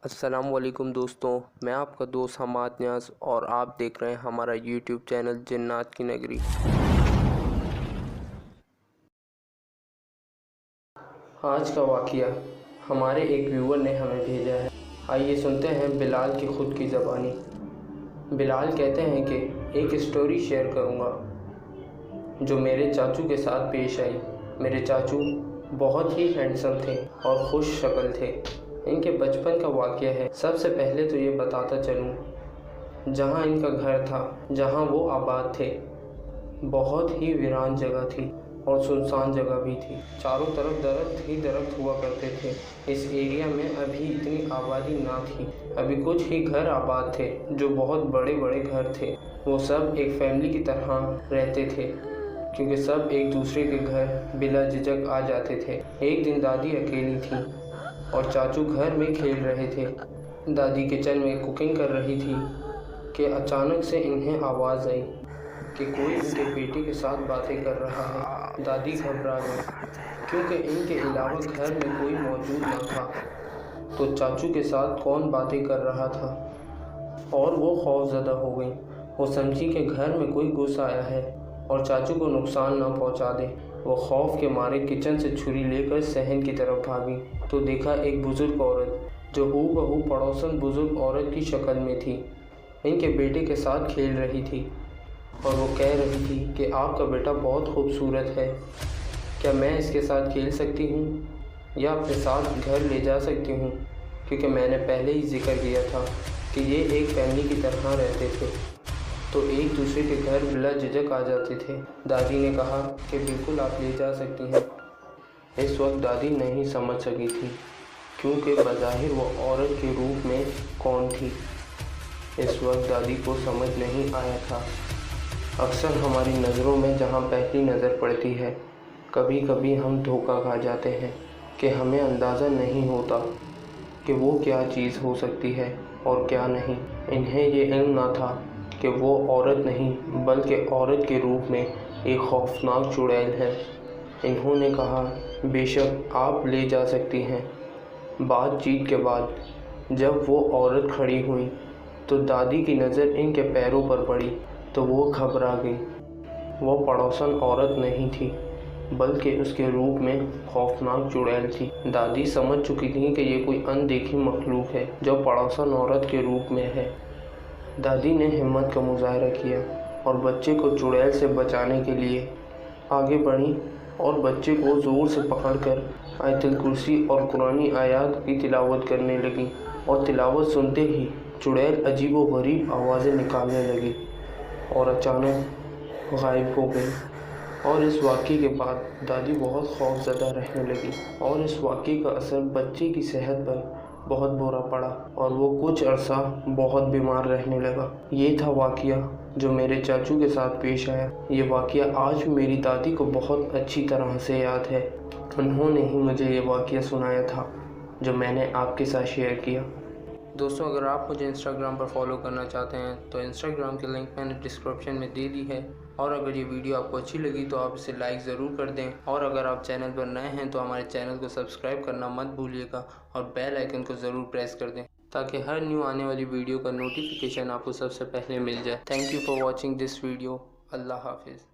السلام علیکم دوستوں، میں آپ کا دوست حماد نیاز اور آپ دیکھ رہے ہیں ہمارا یوٹیوب چینل جنات کی نگری۔ آج کا واقعہ ہمارے ایک ویور نے ہمیں بھیجا ہے، آئیے سنتے ہیں بلال کی خود کی زبانی۔ بلال کہتے ہیں کہ ایک اسٹوری شیئر کروں گا جو میرے چاچو کے ساتھ پیش آئی۔ میرے چاچو بہت ہی ہینڈسم تھے اور خوش شکل تھے۔ ان کے بچپن کا واقعہ ہے۔ سب سے پہلے تو یہ بتاتا چلوں، جہاں ان کا گھر تھا، جہاں وہ آباد تھے، بہت ہی ویران جگہ تھی اور سنسان جگہ بھی تھی۔ چاروں طرف درخت ہی درخت ہوا کرتے تھے۔ اس ایریا میں ابھی اتنی آبادی نہ تھی، ابھی کچھ ہی گھر آباد تھے جو بہت بڑے بڑے گھر تھے۔ وہ سب ایک فیملی کی طرح رہتے تھے کیونکہ سب ایک دوسرے کے گھر بلا جھجک آ جاتے تھے۔ ایک دن دادی اکیلی تھی اور چاچو گھر میں کھیل رہے تھے۔ دادی کچن میں کوکنگ کر رہی تھی کہ اچانک سے انہیں آواز آئی کہ کوئی ان کے بیٹے کے ساتھ باتیں کر رہا ہے۔ دادی گھبرا گئی کیونکہ ان کے علاوہ گھر میں کوئی موجود نہ تھا، تو چاچو کے ساتھ کون باتیں کر رہا تھا، اور وہ خوف زدہ ہو گئی۔ وہ سمجھی کہ گھر میں کوئی گھس آیا ہے اور چاچو کو نقصان نہ پہنچا دے۔ وہ خوف کے مارے کچن سے چھری لے کر صحن کی طرف بھاگی تو دیکھا ایک بزرگ عورت جو ہو بہو پڑوسن بزرگ عورت کی شکل میں تھی، ان کے بیٹے کے ساتھ کھیل رہی تھی اور وہ کہہ رہی تھی کہ آپ کا بیٹا بہت خوبصورت ہے، کیا میں اس کے ساتھ کھیل سکتی ہوں یا اپنے ساتھ گھر لے جا سکتی ہوں، کیونکہ میں نے پہلے ہی ذکر کیا تھا کہ یہ ایک فیملی کی طرح رہتے تھے تو ایک دوسرے کے گھر بلا جھجک آ جاتے تھے۔ دادی نے کہا کہ بالکل آپ لے جا سکتی ہیں۔ اس وقت دادی نہیں سمجھ سکی تھی کیونکہ بظاہر وہ عورت کے روپ میں کون تھی۔ اس وقت دادی کو سمجھ نہیں آیا تھا۔ اکثر ہماری نظروں میں جہاں پہلی نظر پڑتی ہے، کبھی کبھی ہم دھوکہ کھا جاتے ہیں کہ ہمیں اندازہ نہیں ہوتا کہ وہ کیا چیز ہو سکتی ہے اور کیا نہیں۔ انہیں یہ علم نہ تھا کہ وہ عورت نہیں بلکہ عورت کے روپ میں ایک خوفناک چڑیل ہے۔ انہوں نے کہا بے شک آپ لے جا سکتی ہیں۔ بات چیت کے بعد جب وہ عورت کھڑی ہوئی تو دادی کی نظر ان کے پیروں پر پڑی تو وہ گھبرا گئی۔ وہ پڑوسن عورت نہیں تھی بلکہ اس کے روپ میں خوفناک چڑیل تھی۔ دادی سمجھ چکی تھی کہ یہ کوئی اندیکھی مخلوق ہے جو پڑوسن عورت کے روپ میں ہے۔ دادی نے ہمت کا مظاہرہ کیا اور بچے کو چڑیل سے بچانے کے لیے آگے بڑھی اور بچے کو زور سے پکڑ کر آیت الکرسی اور قرآنی آیات کی تلاوت کرنے لگی، اور تلاوت سنتے ہی چڑیل عجیب و غریب آوازیں نکالنے لگی اور اچانک غائب ہو گئی۔ اور اس واقعے کے بعد دادی بہت خوف زدہ رہنے لگی اور اس واقعے کا اثر بچے کی صحت پر بہت برا پڑا اور وہ کچھ عرصہ بہت بیمار رہنے لگا۔ یہ تھا واقعہ جو میرے چاچو کے ساتھ پیش آیا۔ یہ واقعہ آج بھی میری دادی کو بہت اچھی طرح سے یاد ہے۔ انہوں نے ہی مجھے یہ واقعہ سنایا تھا جو میں نے آپ کے ساتھ شیئر کیا۔ دوستوں، اگر آپ مجھے انسٹاگرام پر فالو کرنا چاہتے ہیں تو انسٹاگرام کی لنک میں نے ڈسکرپشن میں دے دی ہے، اور اگر یہ ویڈیو آپ کو اچھی لگی تو آپ اسے لائک ضرور کر دیں، اور اگر آپ چینل پر نئے ہیں تو ہمارے چینل کو سبسکرائب کرنا مت بھولیے گا اور بیل آئیکن کو ضرور پریس کر دیں تاکہ ہر نیو آنے والی ویڈیو کا نوٹیفیکیشن آپ کو سب سے پہلے مل جائے۔ Thank you for watching this video. Allah حافظ۔